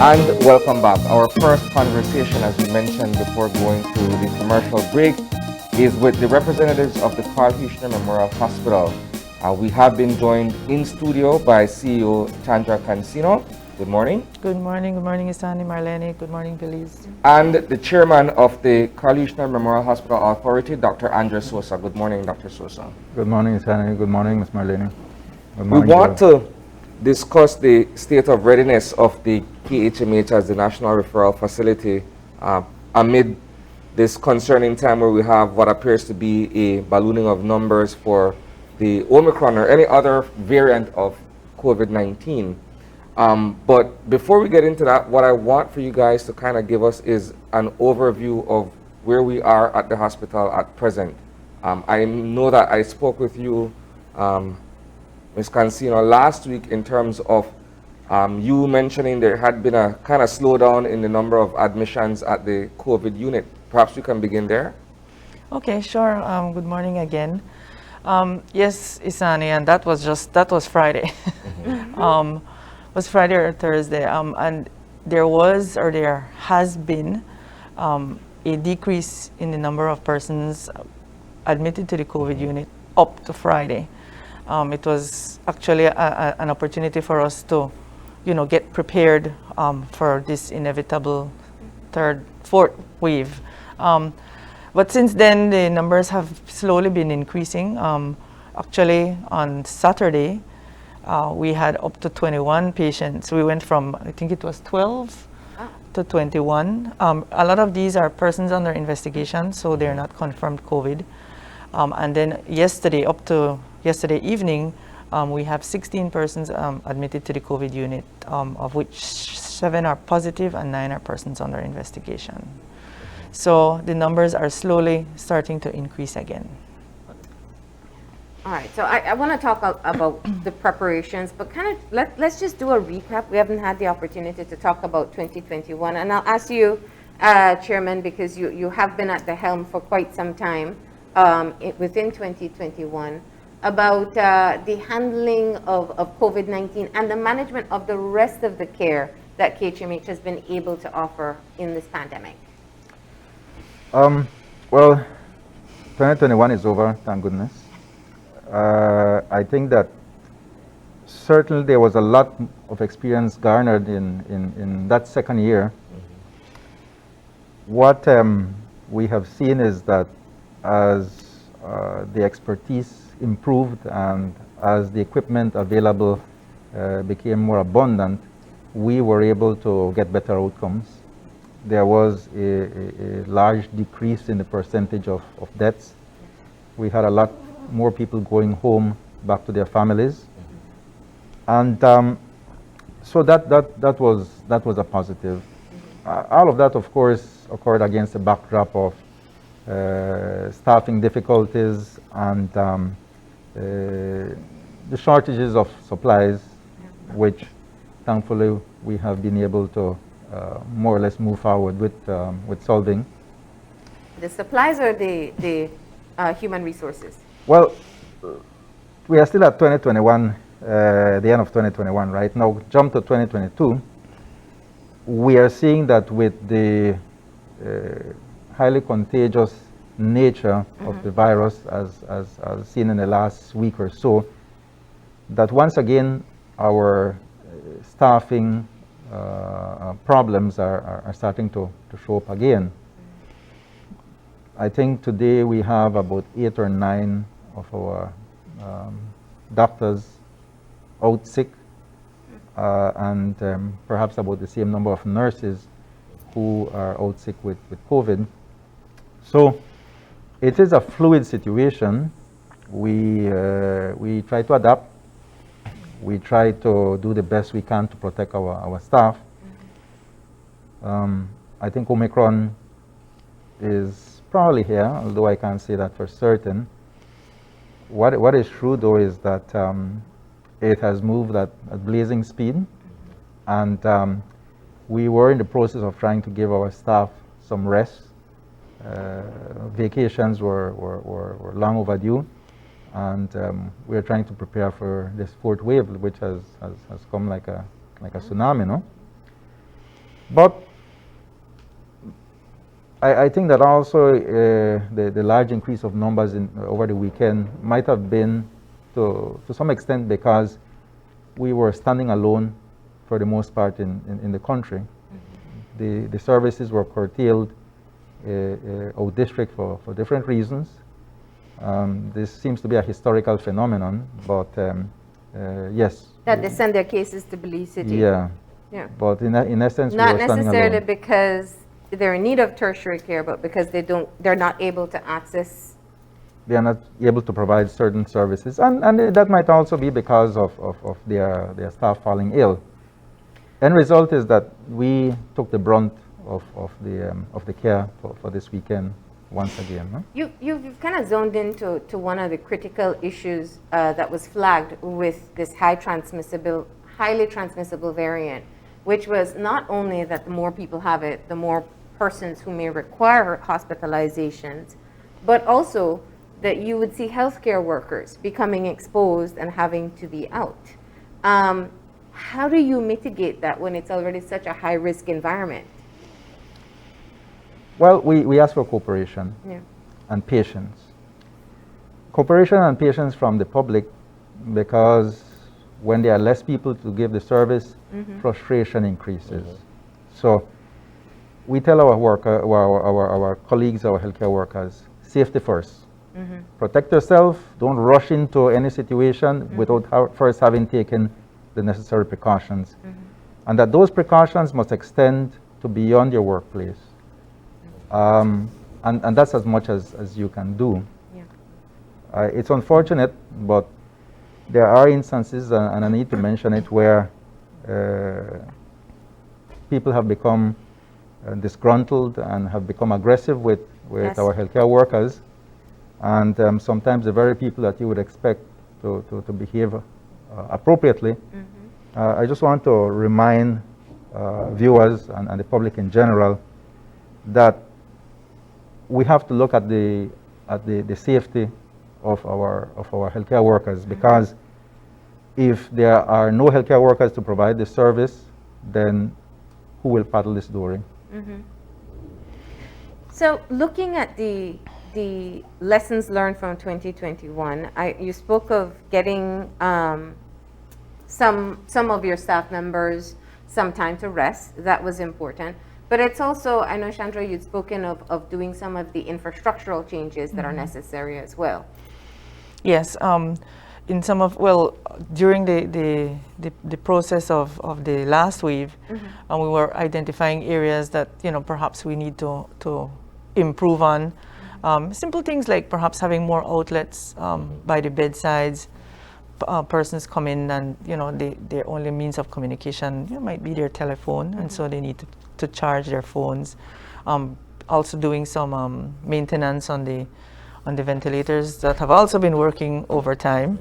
And welcome back. Our first conversation, as we mentioned before going to the commercial break, is with the representatives of the KHMHA Memorial Hospital. We have been joined in studio by CEO Chandra Cancino. Good morning. Good morning, Isani, Marlene. Good morning, Belize. And the chairman of the KHMHA Memorial Hospital Authority, Dr. Andre Sosa. Good morning, Dr. Sosa. Good morning, Isani. Good morning, Ms. Marlene. Good We morning, want to discuss the state of readiness of the KHMHA as the National Referral Facility amid this concerning time where we have what appears to be a ballooning of numbers for the OMICRON or any other variant of COVID-19. But before we get into that, what I want for you guys to kind of give us is an overview of where we are at the hospital at present. I know that I spoke with you, Ms. Cancino, last week in terms of you mentioning there had been a kind of slowdown in the number of admissions at the COVID unit. Perhaps we can begin there. Okay, sure. Good morning again. Yes, Isani, and that was Friday. Was Friday or Thursday, and there has been a decrease in the number of persons admitted to the COVID unit up to Friday. It was actually an opportunity for us to, get prepared for this inevitable fourth wave. But since then, the numbers have slowly been increasing. Actually, on Saturday, we had up to 21 patients. We went from, I think it was 12 to 21. A lot of these are persons under investigation, so they're not confirmed COVID. And then yesterday, up to yesterday evening, we have 16 persons admitted to the COVID unit, of which 7 are positive and 9 are persons under investigation. So the numbers are slowly starting to increase again. All right, so I want to talk about the preparations, but kind of let's just do a recap. We haven't had the opportunity to talk about 2021, and I'll ask you, Chairman, because you have been at the helm for quite some time within 2021, about the handling of COVID-19 and the management of the rest of the care that KHMH has been able to offer in this pandemic. Well, 2021 is over, thank goodness. I think that certainly there was a lot of experience garnered in that second year. What we have seen is that as the expertise improved and as the equipment available became more abundant, we were able to get better outcomes. There was a large decrease in the percentage of deaths. We had a lot more people going home back to their families, and so that was a positive. All of that, of course, occurred against the backdrop of staffing difficulties and the shortages of supplies, which thankfully we have been able to more or less move forward with solving. The supplies or the human resources? Well, we are still at 2021, the end of 2021 right now. Jump to 2022. We are seeing that with the highly contagious nature of the virus, as seen in the last week or so, that once again our staffing problems are starting to show up again. I think today we have about 8 or 9 of our doctors out sick, and perhaps about the same number of nurses who are out sick with COVID. So it is a fluid situation. We try to adapt. We try to do the best we can to protect our staff. I think Omicron is probably here, although I can't say that for certain. What is true, though, is that it has moved at blazing speed, and we were in the process of trying to give our staff some rest. Vacations were long overdue, and we are trying to prepare for this fourth wave, which has come like a tsunami, no? But I think that also the large increase of numbers over the weekend might have been to some extent because we were standing alone for the most part in the country. Mm-hmm. The services were curtailed out district for different reasons. This seems to be a historical phenomenon, but yes. That they send their cases to Belize City. Yeah. Yeah. But in essence, Not we were standing necessarily alone. because they're in need of tertiary care, but because they're not able to access. They are not able to provide certain services, and that might also be because of their staff falling ill. End result is that we took the brunt of the care for this weekend once again. Huh? You've kind of zoned into one of the critical issues that was flagged with this highly transmissible variant, which was not only that the more people have it, the more persons who may require hospitalizations, but also that you would see healthcare workers becoming exposed and having to be out. How do you mitigate that when it's already such a high-risk environment? Well, we ask for cooperation and patience. Cooperation and patience from the public, because when there are less people to give the service, frustration increases. So we tell our colleagues, our healthcare workers, safety first. Protect yourself. Don't rush into any situation without first having taken the necessary precautions. And that those precautions must extend to beyond your workplace. And that's as much as you can do. Yeah. It's unfortunate, but there are instances, and I need to mention it, where people have become disgruntled and have become aggressive with our healthcare workers. And sometimes the very people that you would expect to behave appropriately. I just want to remind viewers and the public in general that we have to look at the safety of our healthcare workers, because if there are no healthcare workers to provide the service, then who will paddle this dory? So looking at the lessons learned from 2021, you spoke of getting some of your staff members some time to rest. That was important. But it's also, I know, Chandra, you'd spoken of doing some of the infrastructural changes that are necessary as well. Yes, in some of, well, during the process of the last wave, we were identifying areas that, perhaps we need to improve on. Simple things like perhaps having more outlets by the bedsides. Persons come in and, their only means of communication might be their telephone, and so they need to charge their phones. Also doing some maintenance on the ventilators that have also been working overtime.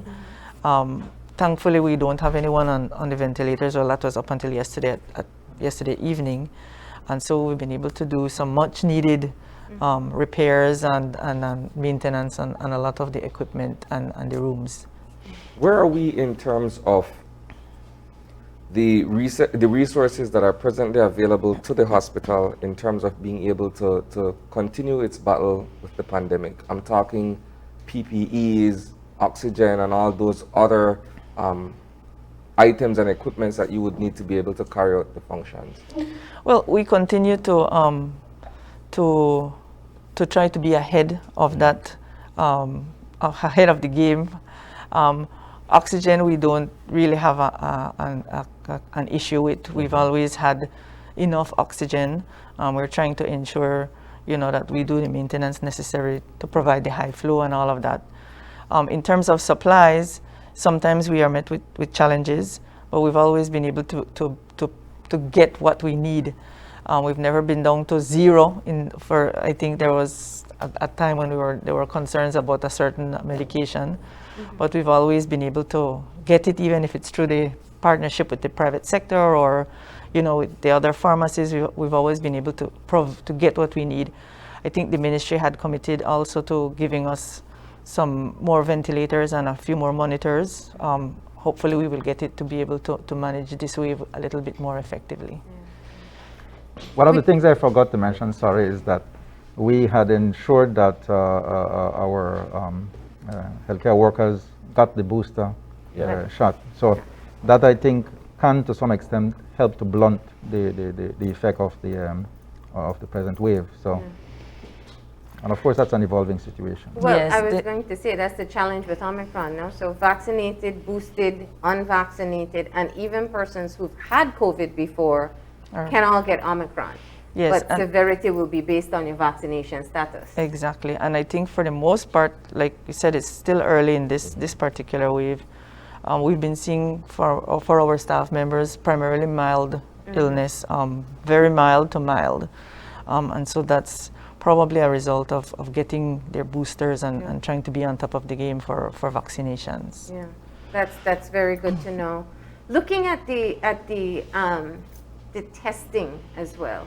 Thankfully, we don't have anyone on the ventilators. Well, that was up until yesterday yesterday evening, and so we've been able to do some much needed repairs and maintenance on a lot of the equipment and the rooms. Where are we in terms of the resources that are presently available to the hospital in terms of being able to continue its battle with the pandemic? I'm talking PPEs, oxygen, and all those other items and equipments that you would need to be able to carry out the functions. Well, we continue to try to be ahead of that, ahead of the game. Oxygen, we don't really have an issue with. We've always had enough oxygen. We're trying to ensure, that we do the maintenance necessary to provide the high flow and all of that. In terms of supplies, sometimes we are met with challenges, but we've always been able to get what we need. We've never been down to zero. I think there was a time when there were concerns about a certain medication. But we've always been able to get it, even if it's through the partnership with the private sector or, with the other pharmacies. We've always been able to get what we need. I think the ministry had committed also to giving us some more ventilators and a few more monitors. Hopefully we will get it to be able to manage this wave a little bit more effectively. One of the things I forgot to mention, sorry, is that we had ensured that our healthcare workers got the booster shot. So that, I think, can to some extent help to blunt the effect of the present wave. So, and of course, that's an evolving situation. Well, Yes, I was going to say that's the challenge with Omicron, no? So vaccinated, boosted, unvaccinated, and even persons who've had COVID before can all get Omicron. Yes, But severity will be based on your vaccination status. exactly. And I think for the most part, like you said, it's still early in this particular wave. We've been seeing for our staff members primarily mild illness, very mild to mild. And so that's probably a result of getting their boosters and trying to be on top of the game for vaccinations. Yeah, that's very good to know. Looking at the testing as well,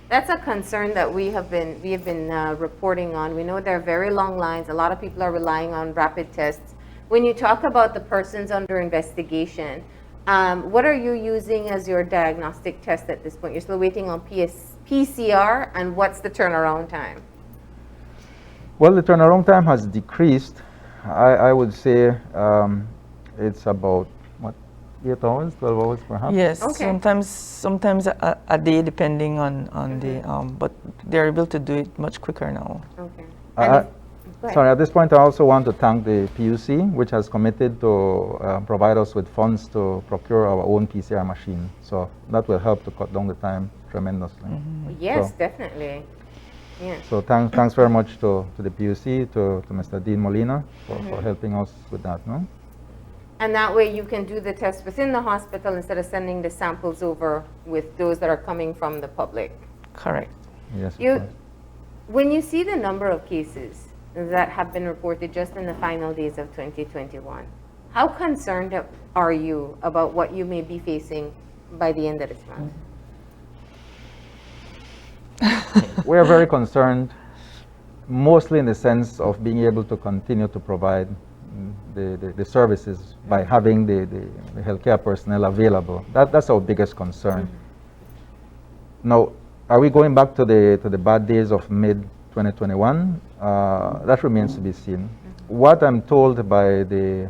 that's a concern that we have been reporting on. We know there are very long lines. A lot of people are relying on rapid tests. When you talk about the persons under investigation, what are you using as your diagnostic test at this point? You're still waiting on PCR, and what's the turnaround time? Well, the turnaround time has decreased. I would say it's about, 8 hours, 12 hours perhaps? Yes, Okay. sometimes a day depending on the, but they're able to do it much quicker now. Okay. Go ahead. Sorry, at this point I also want to thank the PUC, which has committed to provide us with funds to procure our own PCR machine. So that will help to cut down the time tremendously. Yes, So- definitely. Yeah. So thanks very much to the PUC, to Mr. Dean Molina for helping us with that. No? And that way you can do the test within the hospital instead of sending the samples over with those that are coming from the public. Correct. Yes. of You, course. when you see the number of cases that have been reported just in the final days of 2021, how concerned are you about what you may be facing by the end of this month? We are very concerned, mostly in the sense of being able to continue to provide the services by having the healthcare personnel available. That's our biggest concern. Now, are we going back to the bad days of mid-2021? That remains to be seen. What I'm told by the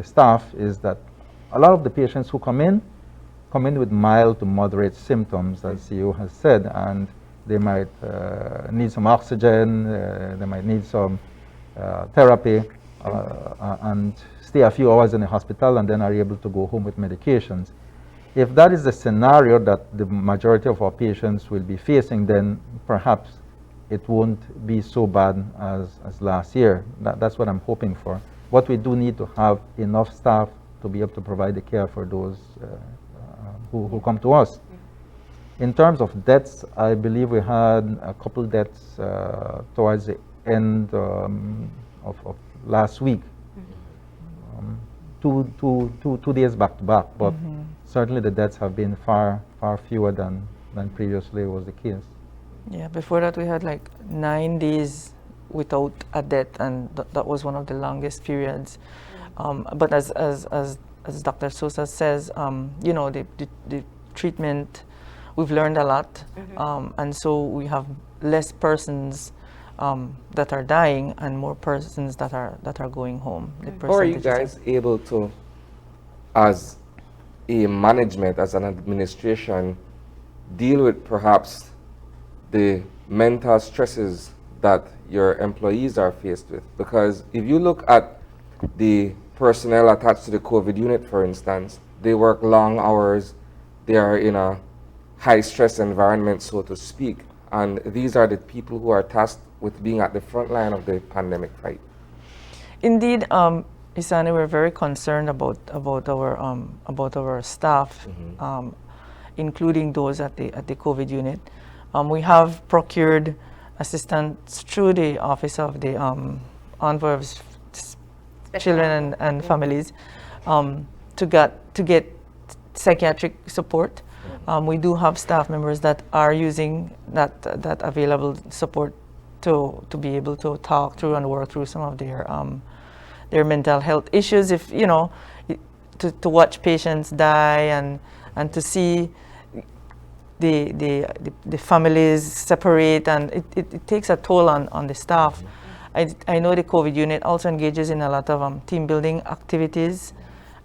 staff is that a lot of the patients who come in with mild to moderate symptoms, as CEO has said, and they might need some oxygen, they might need some therapy, and stay a few hours in the hospital and then are able to go home with medications. If that is the scenario that the majority of our patients will be facing, then perhaps it won't be so bad as last year. That's what I'm hoping for. What we do need to have enough staff to be able to provide the care for those who come to us. In terms of deaths, I believe we had a couple deaths towards the end of last week. 2 days back to back, but certainly the deaths have been far fewer than previously was the case. Yeah, before that we had like 9 days without a death, and that was one of the longest periods. But as Dr. Sosa says, you know, the treatment, we've learned a lot, and so we have less persons that are dying and more persons that are going home. How are you guys able to, as a management, as an administration, deal with perhaps the mental stresses that your employees are faced with? Because if you look at the personnel attached to the COVID unit, for instance, they work long hours, they are in a high stress environment, so to speak, and these are the people who are tasked with being at the front line of the pandemic fight. Indeed, Isani, we're very concerned about our staff, including those at the COVID unit. We have procured assistance through the Office of the Envoy of Children and Families to get psychiatric support. We do have staff members that are using that available support to be able to talk through and work through some of their mental health issues. If you know, to watch patients die and to see the families separate, and it takes a toll on the staff. I know the COVID unit also engages in a lot of team building activities,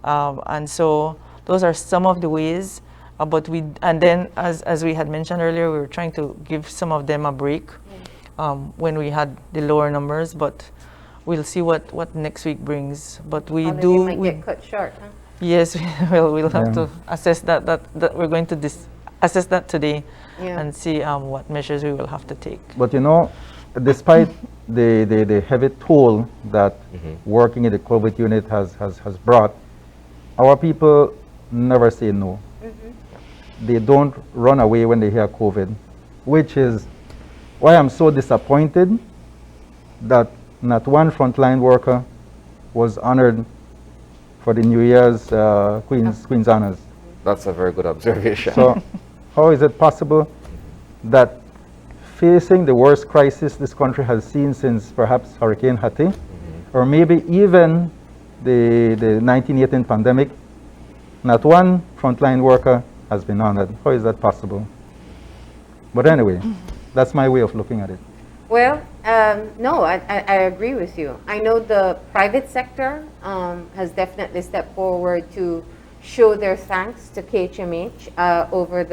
and so those are some of the ways. But and then as we had mentioned earlier, we were trying to give some of them a break when we had the lower numbers. But we'll see what next week brings. But we Holiday might get cut short, huh? Yes, we'll have to assess that we're going to assess that today and see what measures we will have to take. But you know, despite the heavy toll that working in the COVID unit has brought, our people never say no. They don't run away when they hear COVID, which is why I'm so disappointed that not one frontline worker was honored for the New Year's Queen's Honors. That's a very good observation. So how is it possible that facing the worst crisis this country has seen since perhaps Hurricane Hattie, or maybe even the 1918 pandemic, not one frontline worker has been honored? How is that possible? But anyway, that's my way of looking at it. Well, no, I agree with you. I know the private sector has definitely stepped forward to show their thanks to KHMH over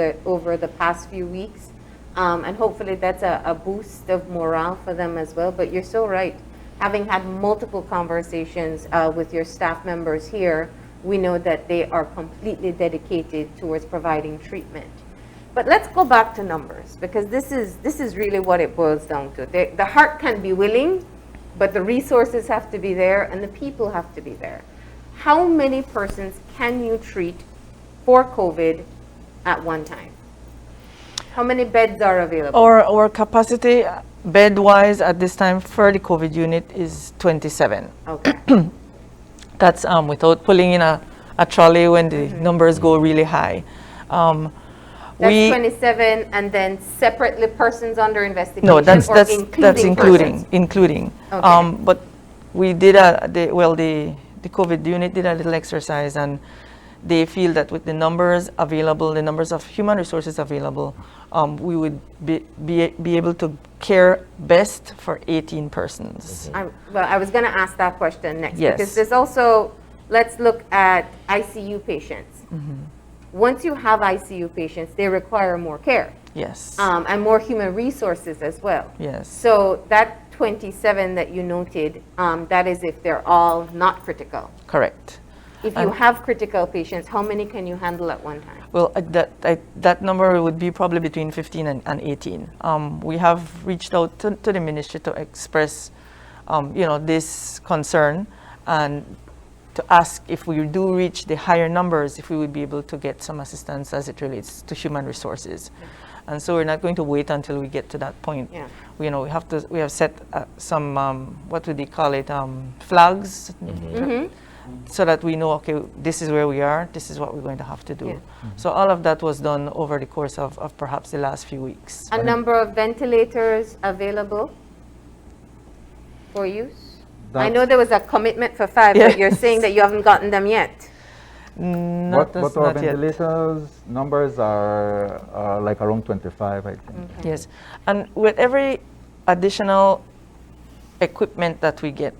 the past few weeks, and hopefully that's a boost of morale for them as well. But you're so right. Having had multiple conversations with your staff members here, we know that they are completely dedicated towards providing treatment. But let's go back to numbers, because this is really what it boils down to. The heart can be willing, but the resources have to be there and the people have to be there. How many persons can you treat for COVID at one time? How many beds are available? Our capacity bed-wise at this time for the COVID unit is 27. Okay. That's without pulling in a trolley when the numbers go really high. That's 27, and then separately persons under investigation. No, that's including. including. Okay. But we did the COVID unit did a little exercise, and they feel that with the numbers available, the numbers of human resources available, we would be able to care best for 18 persons. Well, I was going to ask that question next. Yes. Because there's also, let's look at ICU patients. Once you have ICU patients, they require more care. Yes. And more human resources as well. Yes. So that 27 that you noted, that is if they're all not critical. Correct. If you have critical patients, how many can you handle at one time? Well, that number would be probably between 15 and 18. We have reached out to the ministry to express, this concern, and to ask if we do reach the higher numbers, if we would be able to get some assistance as it relates to human resources. And so we're not going to wait until we get to that point. Yeah. We have set some, what would they call it, flags, so that we know, okay, this is where we are, this is what we're going to have to do. Yeah. So all of that was done over the course of perhaps the last few weeks. A number of ventilators available for use? I know there was a commitment for 5, but you're saying that you haven't gotten them yet. Not But our yet. ventilators numbers are like around 25, I think. Okay. Yes, and with every additional equipment that we get,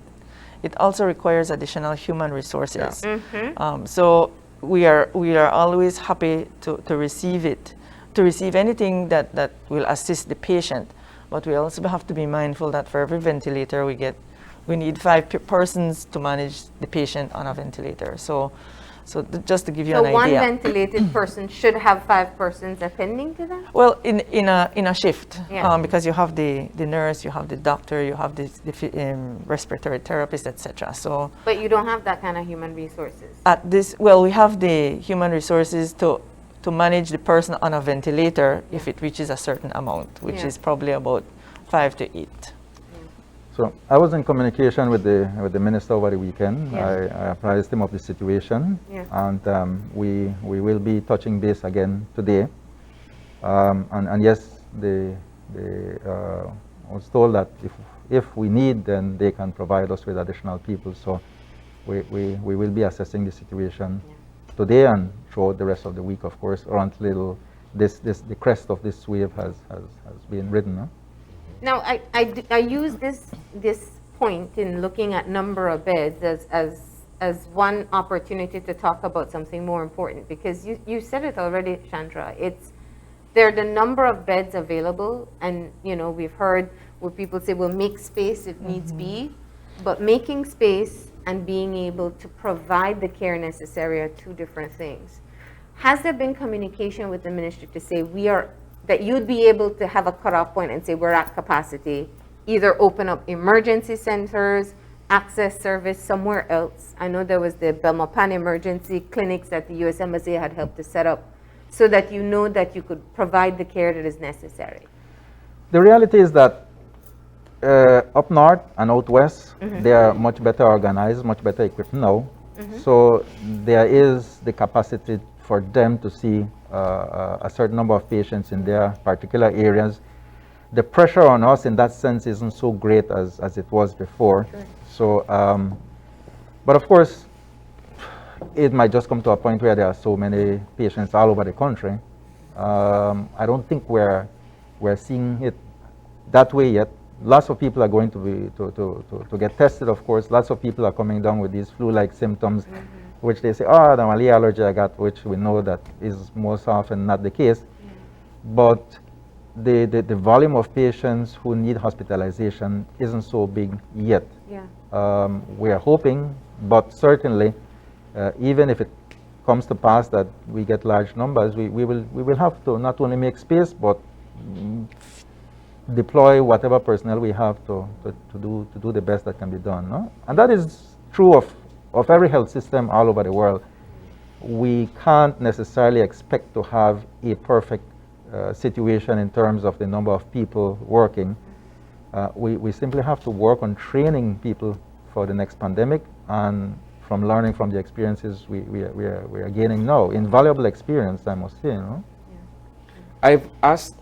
it also requires additional human resources. So we are always happy to receive it, to receive anything that will assist the patient. But we also have to be mindful that for every ventilator we get, we need 5 persons to manage the patient on a ventilator. So just to give you an idea. So one ventilated person should have 5 persons attending to them? Well, in a shift, Yeah. because you have the nurse, you have the doctor, you have the respiratory therapist, etc. So But you don't have that kind of human resources. at this, well, we have the human resources to manage the person on a ventilator if it reaches a certain amount, which Yeah. is probably about 5 to 8. So I was in communication with the minister over the weekend. Yeah. I apprised him of the situation, Yeah. and we will be touching base again today. And yes, I was told that if we need, then they can provide us with additional people. So we will be assessing the situation today and throughout the rest of the week, of course, or until the crest of this wave has been ridden. No? Now, I use this point in looking at number of beds as one opportunity to talk about something more important, because you said it already, Chandra. They're the number of beds available, and we've heard where people say, well, make space if needs be, but making space and being able to provide the care necessary are two different things. Has there been communication with the ministry to say that you'd be able to have a cutoff point and say we're at capacity, either open up emergency centers, access service somewhere else? I know there was the Belmopan emergency clinics that the USMSA had helped to set up, so that that you could provide the care that is necessary. The reality is that up north and out west, they are much better organized, much better equipped now. So there is the capacity for them to see a certain number of patients in their particular areas. The pressure on us in that sense isn't so great as it was before. Sure. So, but of course, it might just come to a point where there are so many patients all over the country. I don't think we're seeing it that way yet. Lots of people are going to get tested, of course. Lots of people are coming down with these flu-like symptoms, which they say, oh, the malaria allergy I got, which we know that is most often not the case. But the volume of patients who need hospitalization isn't so big yet. Yeah. We are hoping, but certainly, even if it comes to pass that we get large numbers, we will have to not only make space, but deploy whatever personnel we have to do the best that can be done. No? And that is true of every health system all over the world. We can't necessarily expect to have a perfect situation in terms of the number of people working. We simply have to work on training people for the next pandemic, and from learning from the experiences we are gaining now. Invaluable experience, I must say. No? I've asked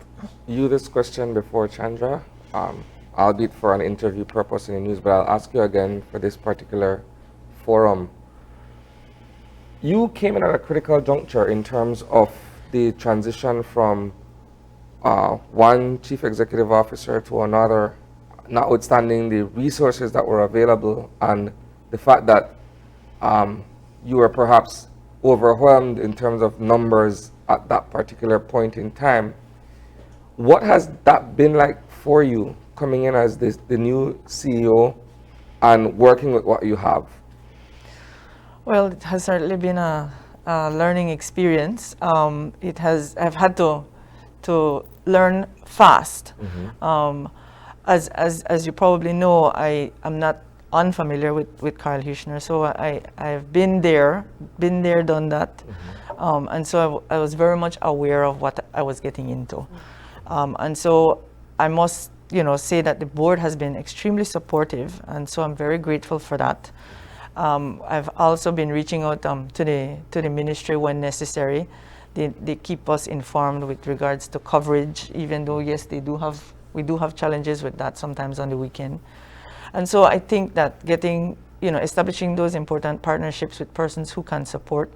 you this question before, Chandra, albeit for an interview purpose in the news, but I'll ask you again for this particular forum. You came in at a critical juncture in terms of the transition from one chief executive officer to another, notwithstanding the resources that were available and the fact that you were perhaps overwhelmed in terms of numbers at that particular point in time. What has that been like for you, coming in as the new CEO and working with what you have? Well, it has certainly been a learning experience. I've had to learn fast. As you probably know, I am not unfamiliar with Carl Hirschner, so I've been there, done that, and so I was very much aware of what I was getting into. And so I must, say that the board has been extremely supportive, and so I'm very grateful for that. I've also been reaching out to the ministry when necessary. They keep us informed with regards to coverage, even though yes, we do have challenges with that sometimes on the weekend. And so I think that establishing those important partnerships with persons who can support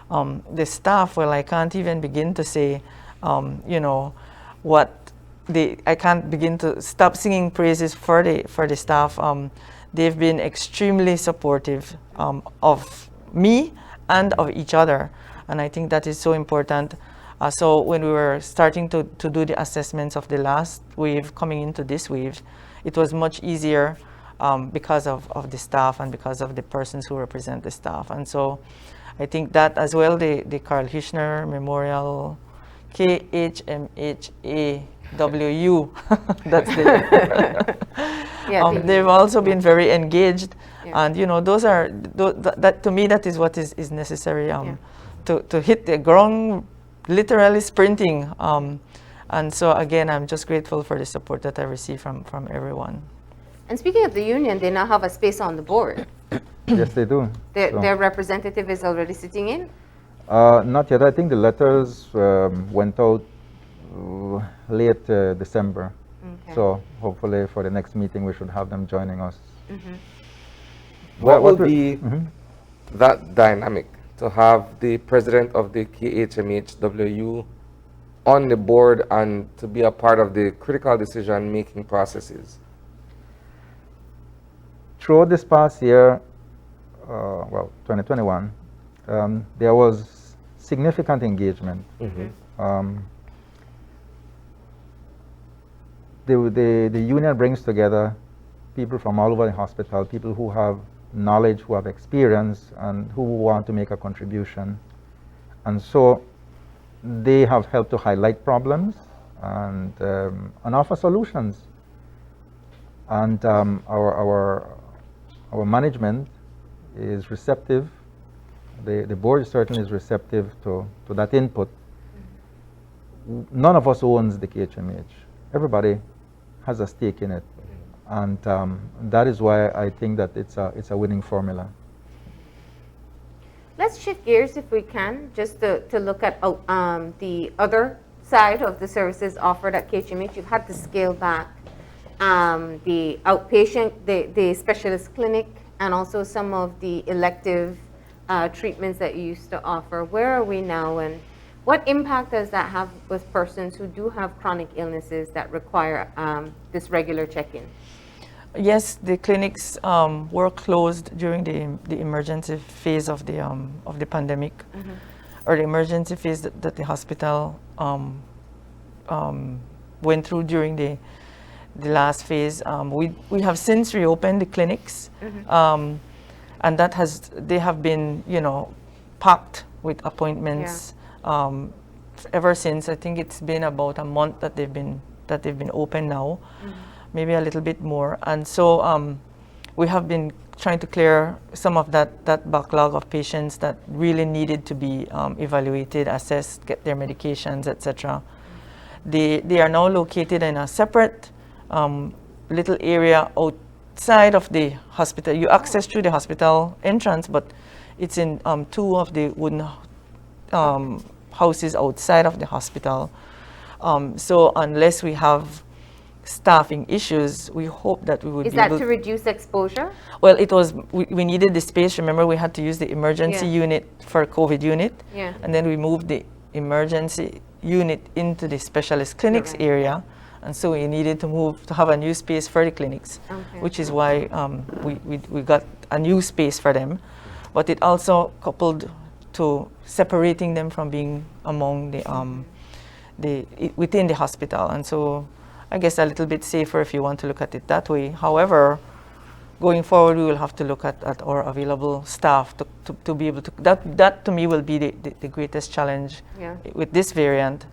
the staff. Well, I can't even begin to say, I can't begin to stop singing praises for the staff. They've been extremely supportive of me and of each other, and I think that is so important. So when we were starting to do the assessments of the last wave coming into this wave, it was much easier because of the staff and because of the persons who represent the staff. And so I think that as well, the Carl Hirschner Memorial, KHMHA WU, that's the they've also been very engaged, and those are that to me, that is what is necessary to hit the ground, literally sprinting. And so again, I'm just grateful for the support that I receive from everyone. And speaking of the union, they now have a space on the board. Yes, they do. Their representative is already sitting in? Not yet. I think the letters went out late December. Okay. So hopefully for the next meeting we should have them joining us. What will be that dynamic to have the president of the KHMHW on the board and to be a part of the critical decision-making processes? Throughout this past year, 2021, there was significant engagement. The union brings together people from all over the hospital, people who have knowledge, who have experience, and who want to make a contribution. And so they have helped to highlight problems and offer solutions. And our management is receptive. The board certainly is receptive to that input. None of us owns the KHMH. Everybody has a stake in it. And that is why I think that it's a winning formula. Let's shift gears if we can, just to look at the other side of the services offered at KHMH. You've had to scale back the outpatient, the specialist clinic, and also some of the elective treatments that you used to offer. Where are we now, and what impact does that have with persons who do have chronic illnesses that require this regular check-in? Yes, the clinics were closed during the emergency phase of the pandemic, or the emergency phase that the hospital went through during the last phase. We have since reopened the clinics, and they have been, packed with appointments ever since. I think it's been about a month that they've been open now. Maybe a little bit more. And so we have been trying to clear some of that backlog of patients that really needed to be evaluated, assessed, get their medications, etc. They are now located in a separate little area outside of the hospital. You access through the hospital entrance, but it's in two of the wooden houses outside of the hospital. So unless we have staffing issues, we hope that we would be able... Is that to reduce exposure? Well, it was, we needed the space. Remember, we had to use the emergency unit for COVID unit. And then we moved the emergency unit into the specialist clinics area. And so we needed to have a new space for the clinics, which is why we got a new space for them. But it also coupled to separating them from being among within the hospital. And so I guess a little bit safer if you want to look at it that way. However, going forward, we will have to look at our available staff to be able to, that to me will be the greatest challenge with this variant,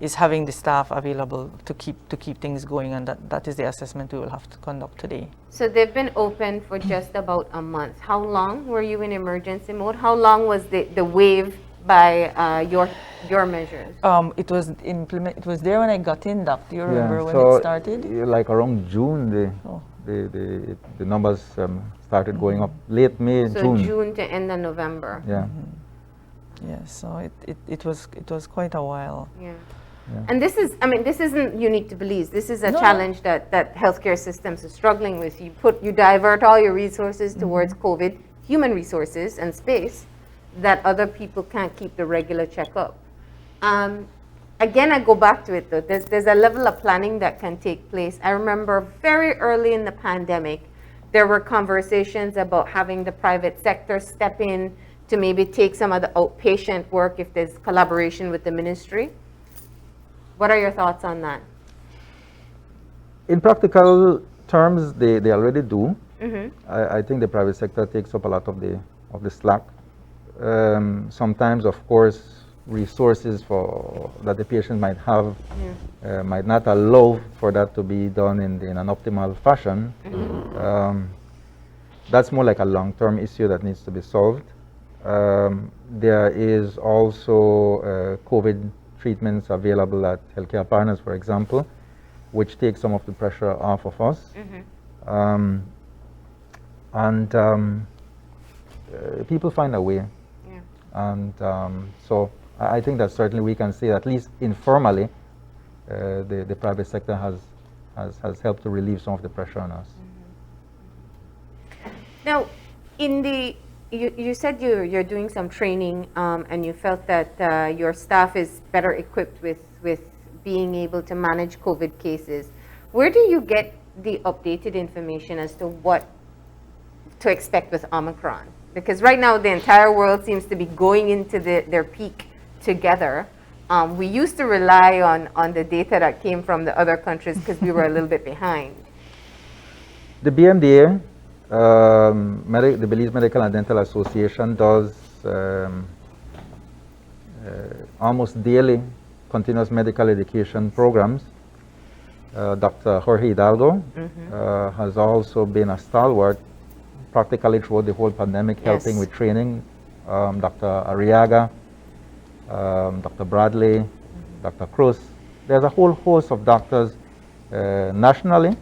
is having the staff available to keep things going, and that is the assessment we will have to conduct today. So they've been open for just about a month. How long were you in emergency mode? How long was the wave by your measures? It was there when I got in, Doc. Do you remember when it started? Like around June, the numbers started going up. Late May, so June. June to end of November. Yeah. Yeah. So it was quite a while. Yeah. And this isn't unique to Belize. This is a challenge that healthcare systems are struggling with. You divert all your resources towards COVID, human resources and space, that other people can't keep the regular checkup. Again, I go back to it though. There's a level of planning that can take place. I remember very early in the pandemic, there were conversations about having the private sector step in to maybe take some of the outpatient work if there's collaboration with the ministry. What are your thoughts on that? In practical terms, they already do. I think the private sector takes up a lot of the slack. Sometimes, of course, resources that the patient might have might not allow for that to be done in an optimal fashion. That's more like a long-term issue that needs to be solved. There is also COVID treatments available at healthcare partners, for example, which takes some of the pressure off of us. People find a way. And so I think that certainly we can say, at least informally, the private sector has helped to relieve some of the pressure on us. Now, in the You said you're doing some training, and you felt that your staff is better equipped with being able to manage COVID cases. Where do you get the updated information as to what to expect with Omicron? Because right now the entire world seems to be going into their peak together. We used to rely on the data that came from the other countries because we were a little bit behind. The BMDA, the Belize Medical and Dental Association, does almost daily continuous medical education programs. Dr. Jorge Hidalgo has also been a stalwart practically throughout the whole pandemic, helping with training. Dr. Arriaga, Dr. Bradley, Dr. Cruz. There's a whole host of doctors nationally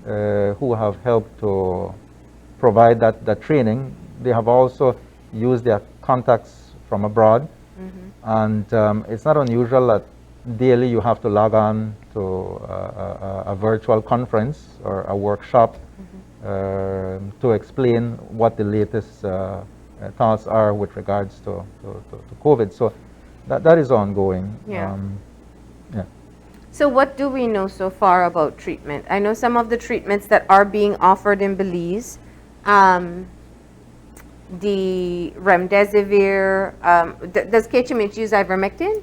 who have helped to provide that training. They have also used their contacts from abroad. And it's not unusual that daily you have to log on to a virtual conference or a workshop to explain what the latest thoughts are with regards to COVID. So that is ongoing. Yeah. Yeah. So what do we know so far about treatment? I know some of the treatments that are being offered in Belize, the remdesivir, does KHMH use ivermectin?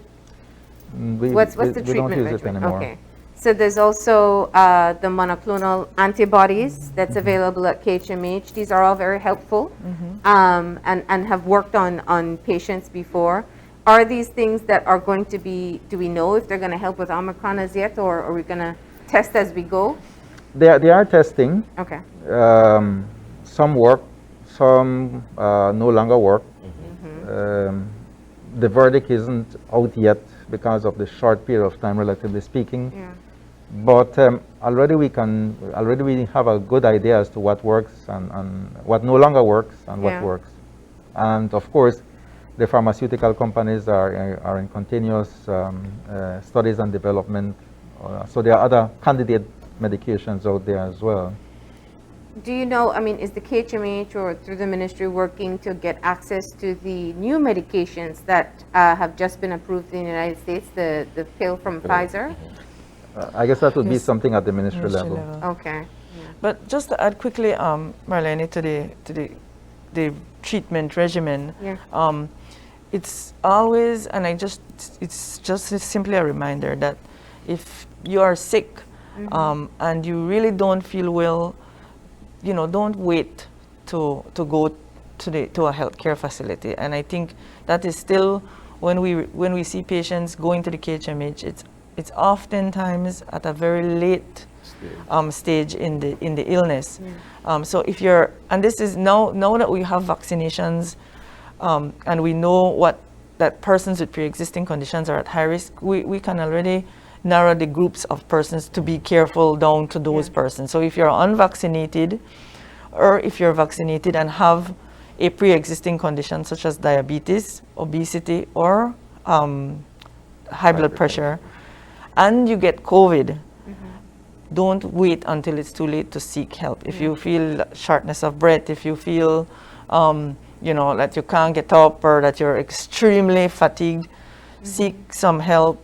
What's the treatment we don't use regimen? it anymore. Okay. So there's also the monoclonal antibodies that's available at KHMH. These are all very helpful and have worked on patients before. Are these things that are going to be, do we know if they're going to help with Omicron as yet, or are we going to test as we go? They are testing. Okay. Some work, some no longer work. The verdict isn't out yet because of the short period of time, relatively speaking. Yeah. But already we have a good idea as to what works and what no longer works and what works. And of course, the pharmaceutical companies are in continuous studies and development. So there are other candidate medications out there as well. Do you know, I mean, is the KHMH or through the ministry working to get access to the new medications that have just been approved in the United States, the pill from Pfizer? I guess that would be something at the ministry level. Okay. But just to add quickly, Marlene, to the treatment regimen, it's always, and it's just simply a reminder that if you are sick and you really don't feel well, don't wait to go to a healthcare facility. And I think that is still, when we see patients going to the KHMH, it's oftentimes at a very late stage in the illness. So if you're, and this is now that we have vaccinations and we know that persons with pre-existing conditions are at high risk, we can already narrow the groups of persons to be careful down to those persons. So if you're unvaccinated, or if you're vaccinated and have a pre-existing condition such as diabetes, obesity, or high blood pressure, and you get COVID, don't wait until it's too late to seek help. If you feel shortness of breath, if you feel that you can't get up or that you're extremely fatigued, seek some help,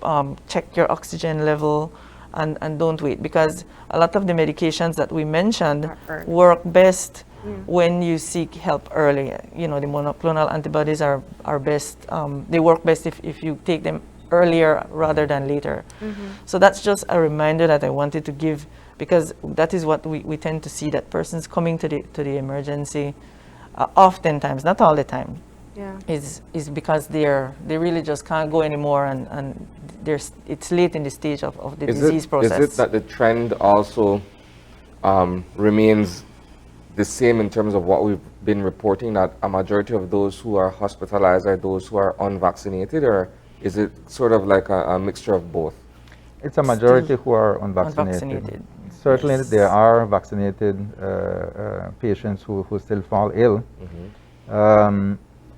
check your oxygen level, and don't wait, because a lot of the medications that we mentioned work best when you seek help early. The monoclonal antibodies are best, they work best if you take them earlier rather than later. So that's just a reminder that I wanted to give, because that is what we tend to see, that persons coming to the emergency oftentimes, not all the time, is because they really just can't go anymore, and it's late in the stage of the disease process. Is it that the trend also remains the same in terms of what we've been reporting, that a majority of those who are hospitalized are those who are unvaccinated, or is it sort of like a mixture of both? It's a majority who are unvaccinated. Certainly there are vaccinated patients who still fall ill.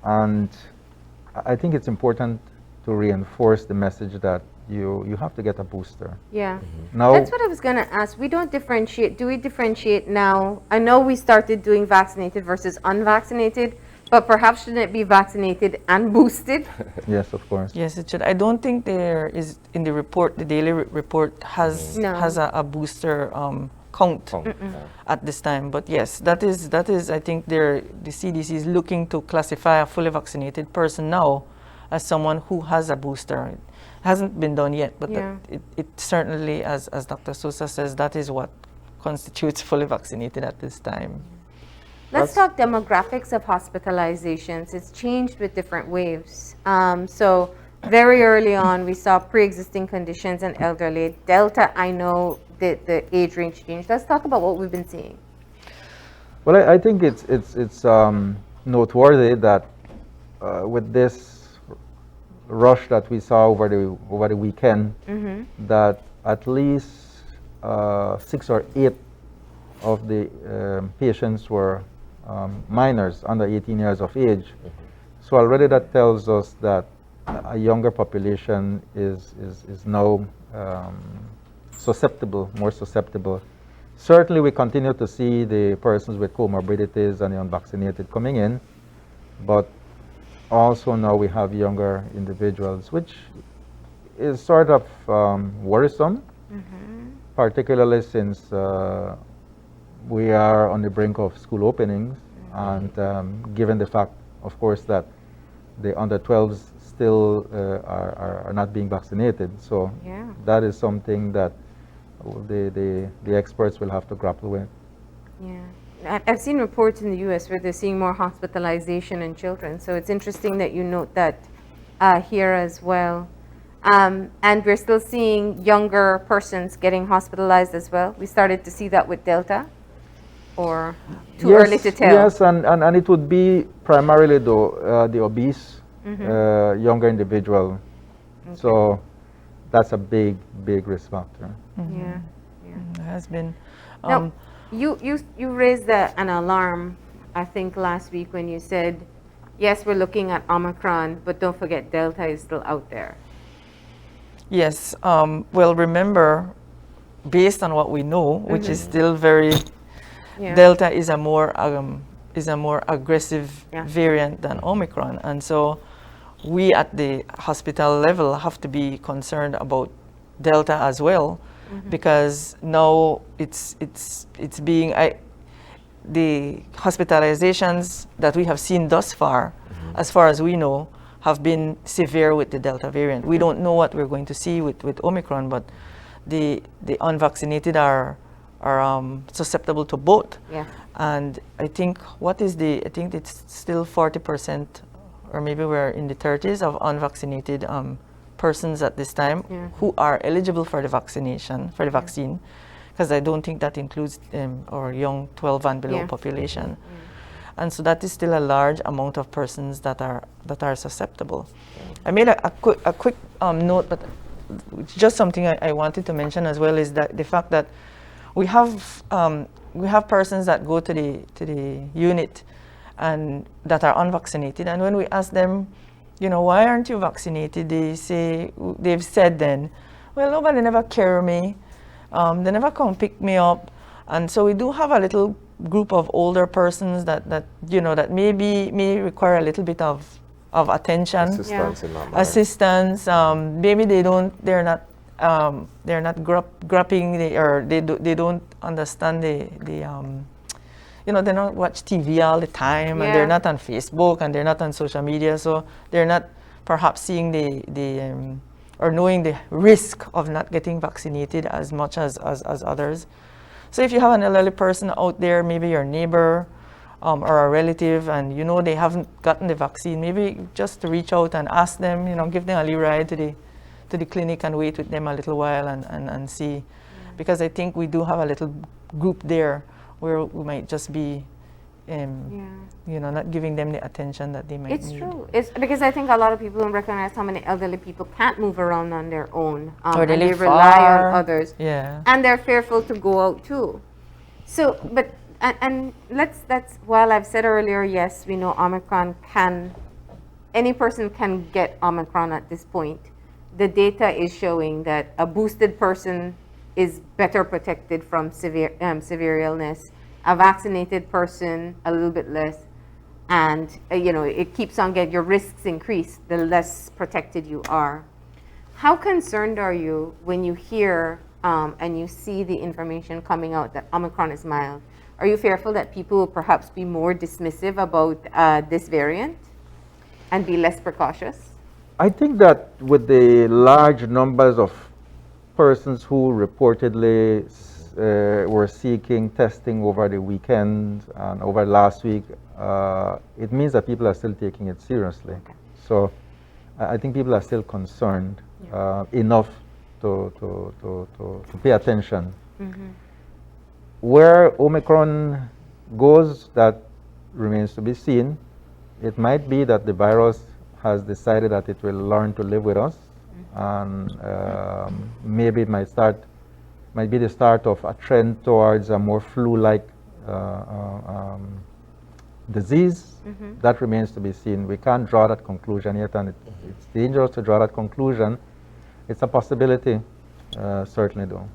And I think it's important to reinforce the message that you have to get a booster. Now, that's what I was going to ask. We don't differentiate. Do we differentiate now? I know we started doing vaccinated versus unvaccinated, But perhaps shouldn't it be vaccinated and boosted? Yes, of course. Yes, it should. I don't think there is in the report. The daily report has No. a booster count at this time. But yes, that is. I think the CDC is looking to classify a fully vaccinated person now as someone who has a booster. It hasn't been done yet, but Yeah. it certainly, as Dr. Sosa says, that is what constitutes fully vaccinated at this time. Let's talk demographics of hospitalizations. It's changed with different waves. So very early on, we saw pre-existing conditions and elderly. Delta, I know that the age range changed. Let's talk about what we've been seeing. Well, I think it's noteworthy that with this rush that we saw over the weekend, that at least 6 or 8 of the patients were minors under 18 years of age. So already that tells us that a younger population is now more susceptible. Certainly we continue to see the persons with comorbidities and the unvaccinated coming in, but also now we have younger individuals, which is sort of worrisome, particularly since we are on the brink of school openings, and given the fact, of course, that the under 12s still are not being vaccinated. So Yeah. that is something that the experts will have to grapple with. Yeah. I've seen reports in the U.S. where they're seeing more hospitalization in children. So it's interesting that you note that here as well. And we're still seeing younger persons getting hospitalized as well. We started to see that with Delta, or too early to tell? Yes, and it would be primarily the obese younger individual. Okay. So that's a big risk factor. Yeah. It has been. Now, you raised an alarm, I think, last week when you said, yes, we're looking at Omicron, but don't forget Delta is still out there. Yes. Well, remember, based on what we know, which is still very, Yeah. Delta is a more aggressive Yeah. variant than Omicron, and so we at the hospital level have to be concerned about Delta as well, because now it's being the hospitalizations that we have seen thus far, as far as we know, have been severe with the Delta variant. We don't know what we're going to see with Omicron, but the unvaccinated are susceptible to both. Yeah. And I think I think it's still 40%, or maybe we're in the 30s of unvaccinated persons at this time who are eligible for the vaccine, because I don't think that includes our young 12 and below population. And so that is still a large amount of persons that are susceptible. I made a quick note, but just something I wanted to mention as well is that the fact that we have persons that go to the unit and that are unvaccinated, and when we ask them, why aren't you vaccinated? They've said then, well, nobody never carry me, they never come pick me up, and so we do have a little group of older persons that may require a little bit of attention, Assistance in that manner. assistance. Maybe they're not grapping, they don't understand they don't watch TV all the time, and they're not on Facebook, and they're not on social media, so they're not perhaps seeing or knowing the risk of not getting vaccinated as much as others. So if you have an elderly person out there, maybe your neighbor or a relative, and they haven't gotten the vaccine, maybe just to reach out and ask them, give them a little ride to the clinic and wait with them a little while and see. Because I think we do have a little group there where we might just be not giving them the attention that they might need. It's true. It's because I think a lot of people don't recognize how many elderly people can't move around on their own, Or they and they live rely far. on others. Yeah. And they're fearful to go out too. So, but and that's while I've said earlier, yes, we know Omicron any person can get Omicron at this point. The data is showing that a boosted person is better protected from severe illness. A vaccinated person, a little bit less. and it keeps on getting, your risks increase, the less protected you are. How concerned are you when you hear and you see the information coming out that Omicron is mild? Are you fearful that people will perhaps be more dismissive about this variant and be less precautious? I think that with the large numbers of persons who reportedly were seeking testing over the weekend and over last week, it means that people are still taking it seriously. Okay. So I think people are still concerned enough to pay attention. Mm-hmm. Where Omicron goes, that remains to be seen. It might be that the virus has decided that it will learn to live with us, and maybe it might be the start of a trend towards a more flu-like disease. Mm-hmm. That remains to be seen. We can't draw that conclusion yet, and it's dangerous to draw that conclusion. It's a possibility, certainly though.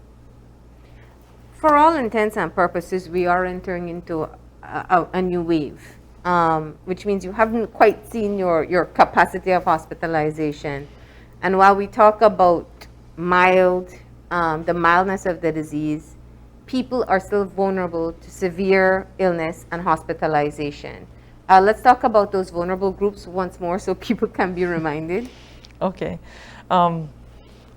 For all intents and purposes, we are entering into a new wave, which means you haven't quite seen your capacity of hospitalization. And while we talk about mild, the mildness of the disease, people are still vulnerable to severe illness and hospitalization. Let's talk about those vulnerable groups once more so people can be reminded. Okay.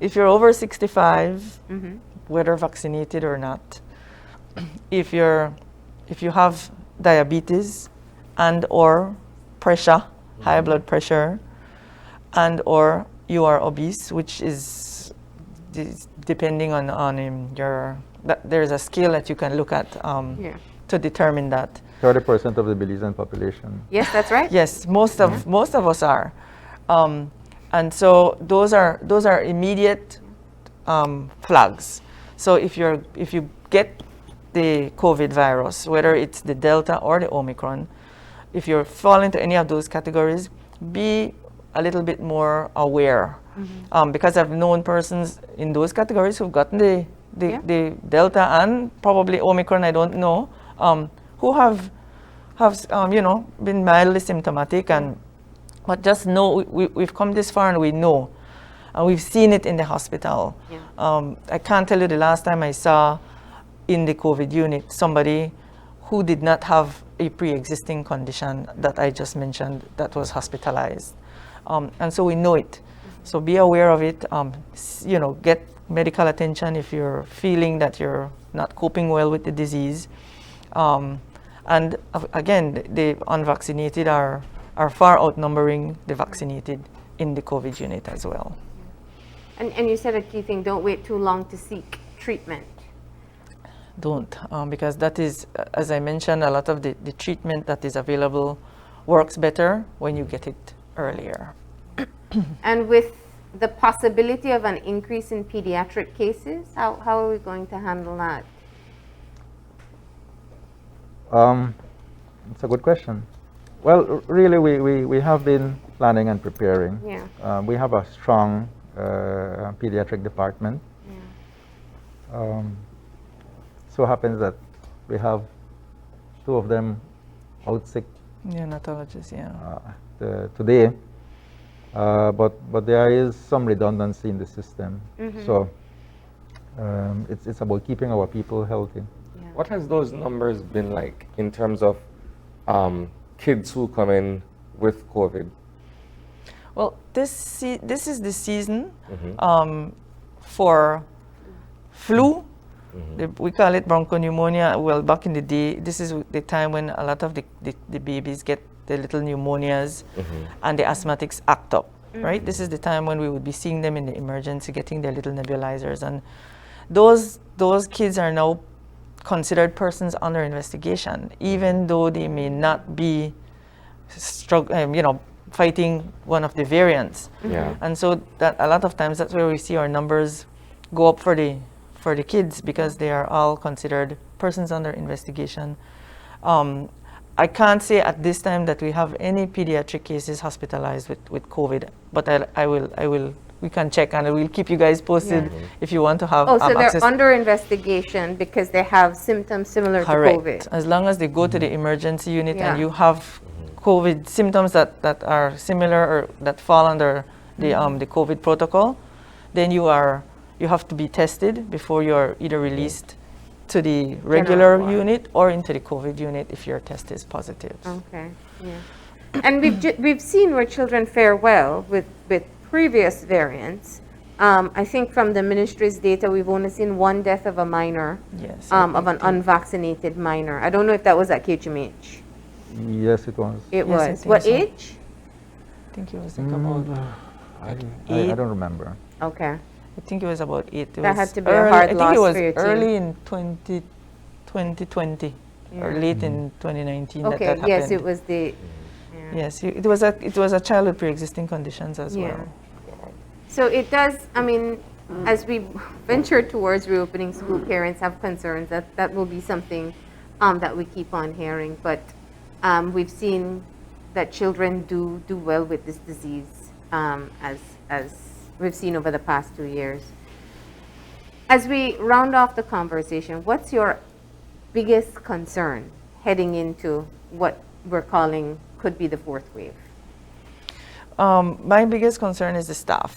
If you're over 65, Mm-hmm. whether vaccinated or not, if you have diabetes and or pressure, high blood pressure, and or you are obese, which is depending on there's a scale that you can look at to determine that. 30% of the Belizean population. Yes, that's right. Yes, most of us are, and so those are immediate flags. So if you get the COVID virus, whether it's the Delta or the Omicron, if you fall into any of those categories, be a little bit more aware. Mm-hmm. Because I've known persons in those categories who've gotten the Delta and probably Omicron, I don't know, who have been mildly symptomatic, but just know we've come this far and we know. And we've seen it in the hospital. Yeah. I can't tell you the last time I saw in the COVID unit somebody who did not have a pre-existing condition that I just mentioned that was hospitalized. And so we know it. So be aware of it. Get medical attention if you're feeling that you're not coping well with the disease. And again, the unvaccinated are far outnumbering the vaccinated in the COVID unit as well. And you said a key thing, don't wait too long to seek treatment. Don't, because that is, as I mentioned, a lot of the treatment that is available works better when you get it earlier. And with the possibility of an increase in pediatric cases, how are we going to handle that? It's a good question. Well, really, we have been planning and preparing. Yeah. We have a strong pediatric department. Yeah. So happens that we have two of them out sick Neonatologists, today, but there is some redundancy in the system. Mm-hmm. So it's about keeping our people healthy. Yeah. What has those numbers been like in terms of kids who come in with COVID? Well, this is the season for flu. Mm-hmm. We call it bronchopneumonia. Well, back in the day, this is the time when a lot of the babies get the little pneumonias and the asthmatics act up, right? This is the time when we would be seeing them in the emergency getting their little nebulizers. And those kids are now considered persons under investigation, even though they may not be fighting one of the variants. Yeah. And so that a lot of times that's where we see our numbers go up for the kids, because they are all considered persons under investigation. I can't say at this time that we have any pediatric cases hospitalized with COVID, but we can check and we'll keep you guys posted if you want to have so they're access. under investigation because they have symptoms similar Correct. to COVID. As long as they go to the emergency unit Yeah. and you have COVID symptoms that are similar or that fall under the COVID protocol, then you have to be tested before you're either released to the regular ward. unit or into the COVID unit if your test is positive. Okay, yeah. And we've seen where children fare well with previous variants. I think from the ministry's data, we've only seen one death of a minor, Yes. of an unvaccinated minor. I don't know if that was at KHMH. Yes, it was. It Yes, I was. think What so. age? I think it was like about, I don't remember. Okay. I think it was about 8. It That was had to be a hard I think loss it was for your team. early in 2020 or Yeah. late in 2019 Okay, that happened. yes, it was the, yeah. Yes, it was a child with pre-existing conditions as Yeah. well. So it does, I mean, as we venture towards reopening school, parents have concerns that will be something that we keep on hearing. But we've seen that children do well with this disease, as we've seen over the past 2 years. As we round off the conversation, what's your biggest concern heading into what we're calling could be the fourth wave? My biggest concern is the staff,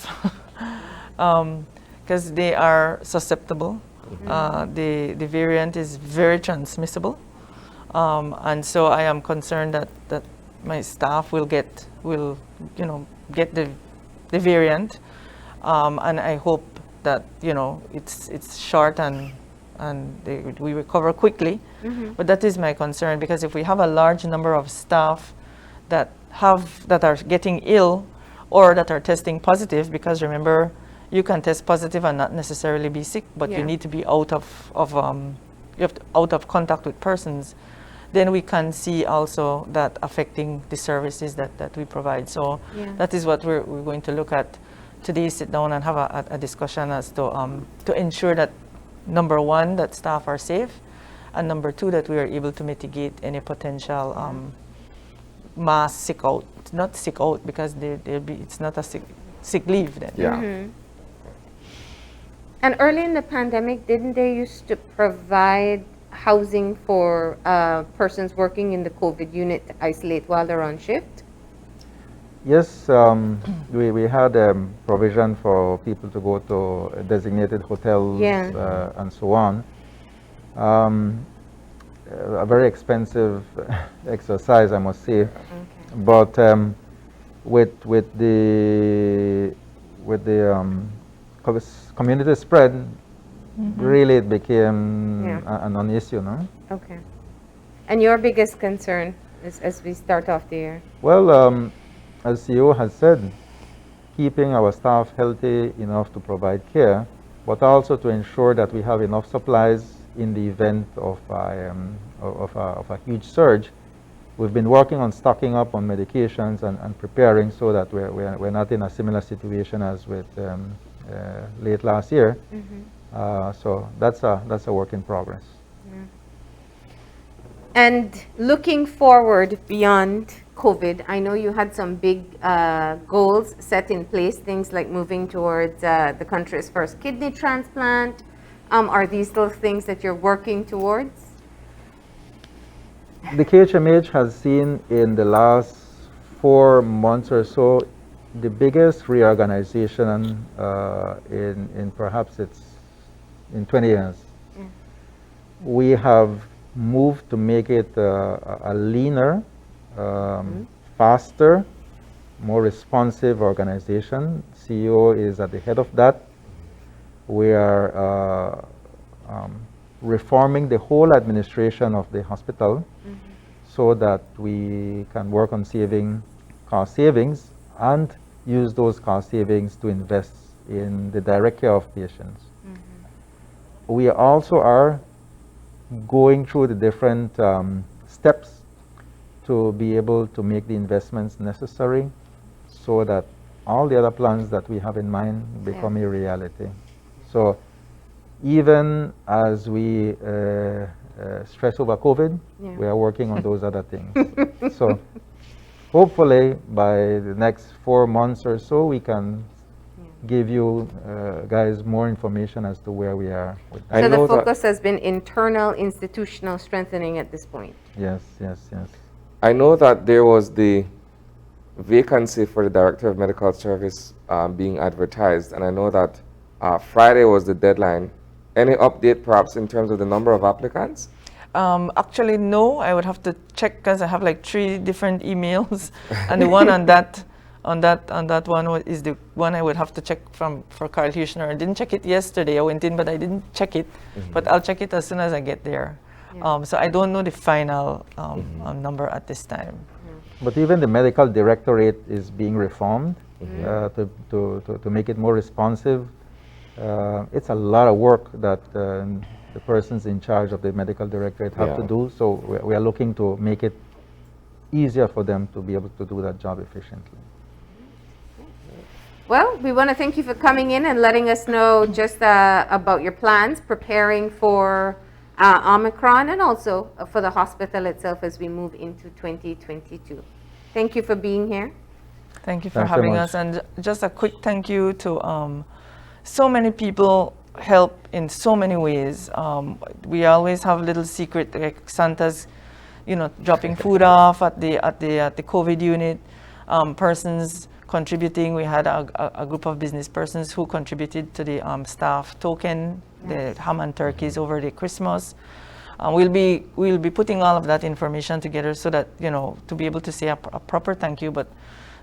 because they are susceptible. The variant is very transmissible, and so I am concerned that my staff will get the variant, and I hope that it's short and we recover quickly. But that is my concern, because if we have a large number of staff that are getting ill or that are testing positive, because remember, you can test positive and not necessarily be sick, but Yeah. you need to be out of contact with persons, then we can see also that affecting the services that we provide. So Yeah. that is what we're going to look at today, sit down and have a discussion as to ensure that, number one, that staff are safe, and number two, that we are able to mitigate any potential mass sick out, not sick out, because it's not a sick leave then. Yeah. And early in the pandemic, didn't they used to provide housing for persons working in the COVID unit to isolate while they're on shift? Yes, we had provision for people to go to designated hotels Yeah. and so on. A very expensive exercise, I must say. But with the community spread, really it became Yeah. a non-issue, no? Okay. And your biggest concern is, as we start off the year? Well, as CEO has said, keeping our staff healthy enough to provide care, but also to ensure that we have enough supplies in the event of a huge surge. We've been working on stocking up on medications and preparing so that we're not in a similar situation as with late last year. So that's a work in progress. And looking forward beyond COVID, I know you had some big goals set in place, things like moving towards the country's first kidney transplant. Are these still things that you're working towards? The KHMH has seen in the last 4 months or so the biggest reorganization in perhaps it's in 20 years. We have moved to make it a leaner, faster, more responsive organization. CEO is at the head of that. We are reforming the whole administration of the hospital so that we can work on cost savings and use those cost savings to invest in the direct care of patients. We also are going through the different steps to be able to make the investments necessary so that all the other plans that we have in mind become a reality. So even as we stress over COVID, we are working on those other things. So hopefully by the next 4 months or so, we can give you guys more information as to where we are with that. So the focus has been internal institutional strengthening at this point. Yes, yes, yes. I know that there was the vacancy for the Director of Medical Service being advertised, and I know that Friday was the deadline. Any update perhaps in terms of the number of applicants? Actually, no. I would have to check because I have like 3 different emails, and the one on that one is the one I would have to check for Carl Hushner. I didn't check it yesterday. I went in, but I didn't check it. But I'll check it as soon as I get there. Yeah. So I don't know the final number at this time. But even the medical directorate is being reformed to make it more responsive. It's a lot of work that the persons in charge of the medical directorate have to do. So we are looking to make it easier for them to be able to do that job efficiently. Well, we want to thank you for coming in and letting us know just about your plans, preparing for Omicron, and also for the hospital itself as we move into 2022. Thank you for being here. Thank you for Thanks so having much. us, and just a quick thank you to so many people help in so many ways. We always have little secret, like Santa's, dropping food off at the COVID unit. Persons contributing. We had a group of business persons who contributed to the staff token, the ham and turkeys over the Christmas. We'll be putting all of that information together so that to be able to say a proper thank you, but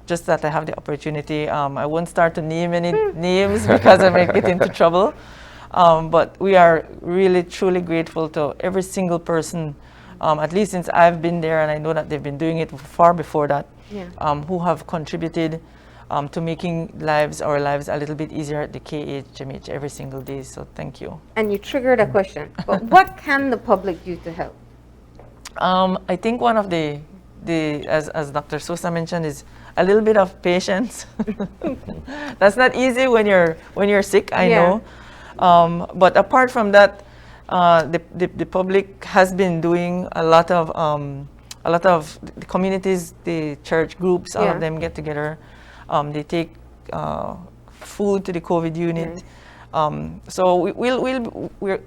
just that I have the opportunity. I won't start to name any names because I might get into trouble. But we are really, truly grateful to every single person, at least since I've been there, and I know that they've been doing it far before that, who have contributed to making our lives a little bit easier at the KHMH every single day. So thank you. And you triggered a question, but what can the public do to help? I think one of the as Dr. Sosa mentioned, is a little bit of patience. That's not easy when you're sick, I know. But apart from that, the public has been doing a lot of the communities, the church groups, all of them get together. They take food to the COVID unit. So we're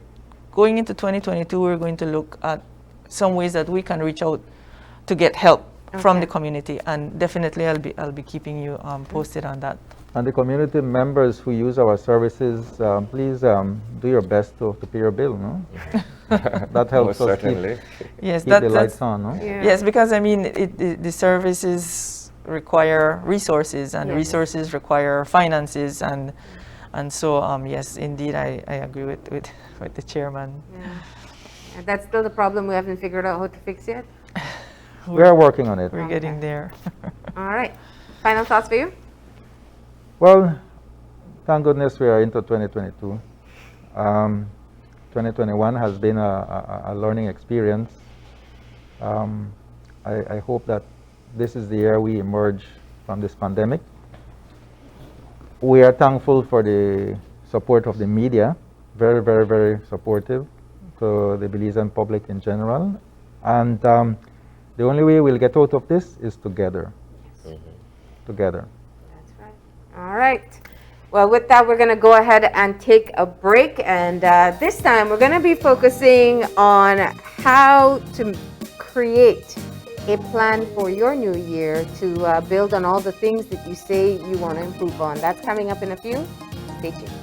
going into 2022. We're going to look at some ways that we can reach out to get help from the community, and definitely I'll be keeping you posted on that. And the community members who use our services, please do your best to pay your bill, no? That helps us keep the lights on, no? Yes, because I mean, the services require resources, and resources require finances, and so yes, indeed, I agree with the chairman. And that's still the problem we haven't figured out how to fix yet? We are working on it. We're getting there. All right. Final thoughts for you? Well, thank goodness we are into 2022. 2021 has been a learning experience. I hope that this is the year we emerge from this pandemic. We are thankful for the support of the media, very, very, very supportive to the Belizean public in general. And the only way we'll get out of this is together. Together. That's right. All right. Well, with that, we're going to go ahead and take a break. And this time, we're going to be focusing on how to create a plan for your new year to build on all the things that you say you want to improve on. That's coming up in a few. Stay tuned.